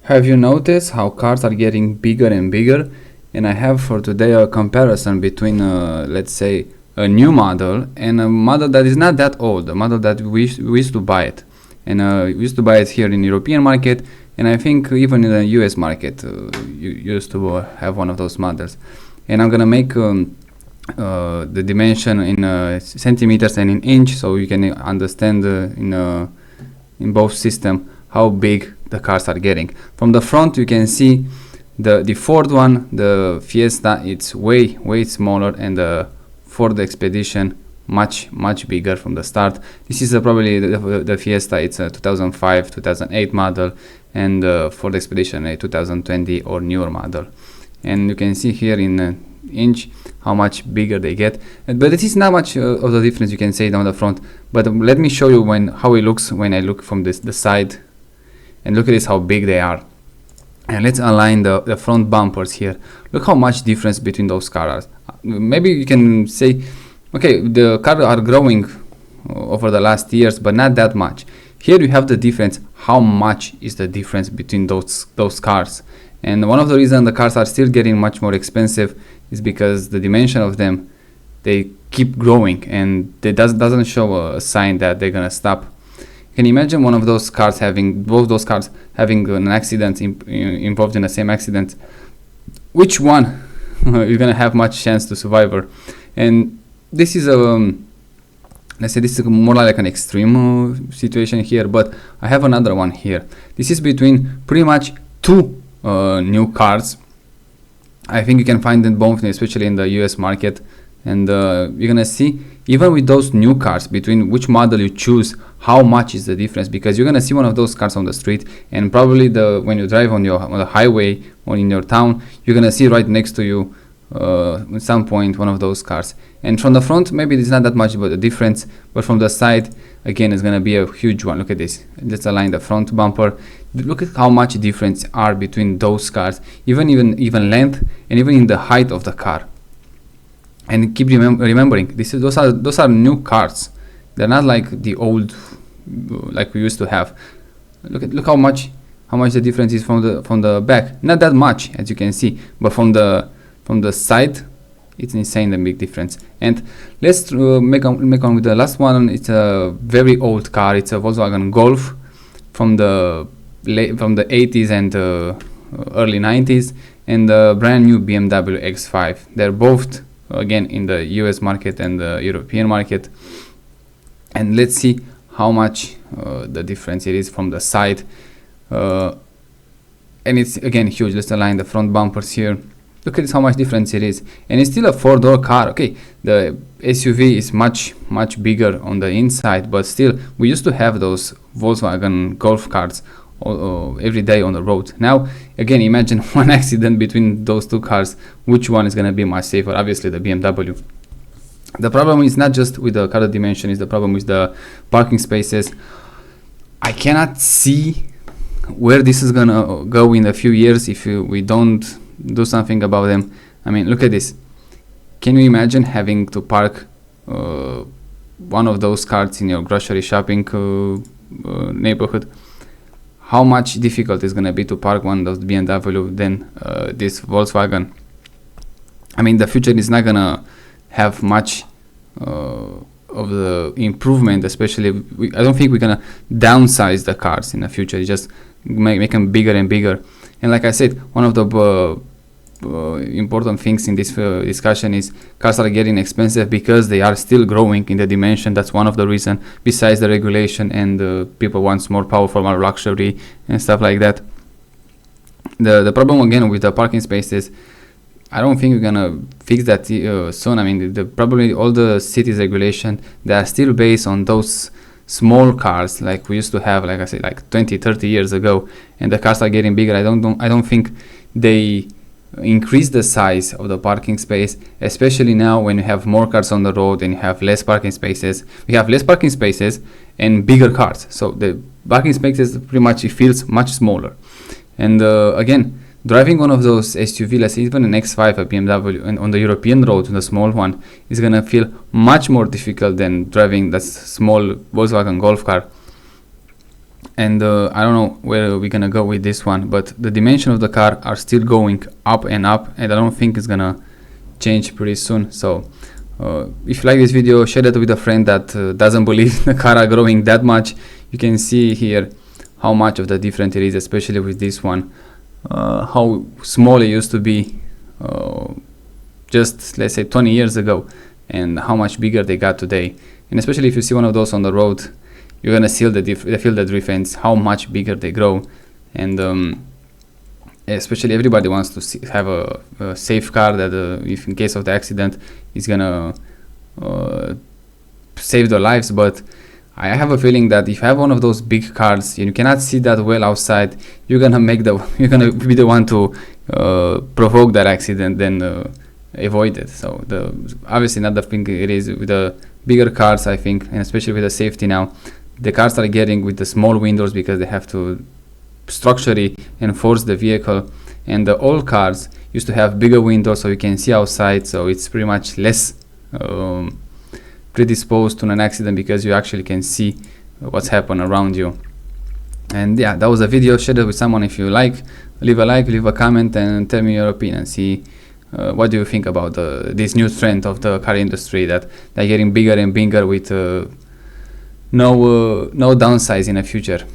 Have you noticed how cars are getting bigger and bigger? And I have for today a comparison between, let's say, a new model and a model that is not that old, a model that we used to buy it. And we used to buy it here in European market, and I think even in the US market, you used to have one of those models. And I'm gonna make the dimension in centimeters and in inch, so you can understand in both system how big the cars are getting. From the front you can see the Ford one, the Fiesta, it's way smaller, and the Ford Expedition much bigger from the start. This is probably the Fiesta, it's a 2005 2008 model, and Ford Expedition a 2020 or newer model. And you can see here in inch how much bigger they get, but it is not much of the difference you can say down the front. But let me show you how it looks when I look from the side, and look at this how big they are. And let's align the front bumpers here. Look how much difference between those cars. Maybe you can say, okay, the cars are growing over the last years, but not that much. Here you have the difference. How much is the difference between those cars? And one of the reasons the cars are still getting much more expensive is because the dimension of them, they keep growing, and it doesn't show a sign that they're gonna stop. You can imagine both those cars having an accident, involved in the same accident. Which one you're gonna have much chance to survive? And this is let's say this is more like an extreme situation here, but I have another one here. This is between pretty much two new cars. I think you can find them both, especially in the US market, and you're gonna see even with those new cars, between which model you choose, how much is the difference, because you're gonna see one of those cars on the street, and probably when you drive on the highway or in your town, you're gonna see right next to you at some point one of those cars. And from the front maybe there's not that much of a difference, but from the side again it's gonna be a huge one. Look at this. Let's align the front bumper. Look at how much difference are between those cars, even length, and even in the height of the car. And keep remembering, those are new cars. They're not like the old, like we used to have. Look how much the difference is from the back. Not that much, as you can see, but from the side, it's insane, the big difference. And let's make on with the last one. It's a very old car. It's a Volkswagen Golf from the 80s and early 90s, and the brand new BMW X5. They're both again in the US market and the European market. And let's see how much the difference it is from the side. And it's again huge. Let's align the front bumpers here. Look at this, how much difference it is. And it's still a 4-door car. Okay, the SUV is much bigger on the inside, but still we used to have those Volkswagen Golf cars every day on the road. Now again, imagine one accident between those two cars, which one is going to be much safer? Obviously the BMW. The problem is not just with the car dimension, is the problem with the parking spaces. I cannot see where this is gonna go in a few years if we don't do something about them. I mean, look at this. Can you imagine having to park one of those cars in your grocery shopping neighborhood? How much difficult it's gonna be to park one of those BMW than this Volkswagen? I mean, the future is not gonna have much of the improvement, especially I don't think we're gonna downsize the cars in the future. Just make them bigger and bigger. And like I said, one of the important things in this discussion is cars are getting expensive because they are still growing in the dimension. That's one of the reasons, besides the regulation, and people want more powerful, more luxury and stuff like that. The problem again with the parking spaces, I don't think we're gonna fix that soon. I mean, probably all the cities regulation, they are still based on those small cars like we used to have, like I said, like 20-30 years ago, and the cars are getting bigger. I don't think they increase the size of the parking space, especially now when you have more cars on the road and you have less parking spaces. We have less parking spaces and bigger cars, so the parking spaces pretty much, it feels much smaller. And again, driving one of those SUV, let's say even an X5, a BMW, and on the European road, the small one, is gonna feel much more difficult than driving that small Volkswagen Golf car. and I don't know where we're gonna go with this one, but the dimension of the car are still going up and up, and I don't think it's gonna change pretty soon. So if you like this video, share it with a friend that doesn't believe the car are growing that much. You can see here how much of the difference it is, especially with this one, how small it used to be just, let's say, 20 years ago, and how much bigger they got today. And especially if you see one of those on the road, you're gonna feel the difference, how much bigger they grow. And especially everybody wants to have a safe car that if in case of the accident is gonna save their lives. But I have a feeling that if you have one of those big cars and you cannot see that well outside, you're gonna be the one to provoke that accident, then avoid it. So obviously not the thing it is with the bigger cars, I think, and especially with the safety now. The cars are getting with the small windows because they have to structurally enforce the vehicle, and the old cars used to have bigger windows so you can see outside, so it's pretty much less predisposed to an accident because you actually can see what's happening around you. And yeah, that was a video. Share it with someone if you like. Leave a like, leave a comment, and tell me your opinion. See what do you think about this new trend of the car industry, that they're getting bigger and bigger with no downsides in the future.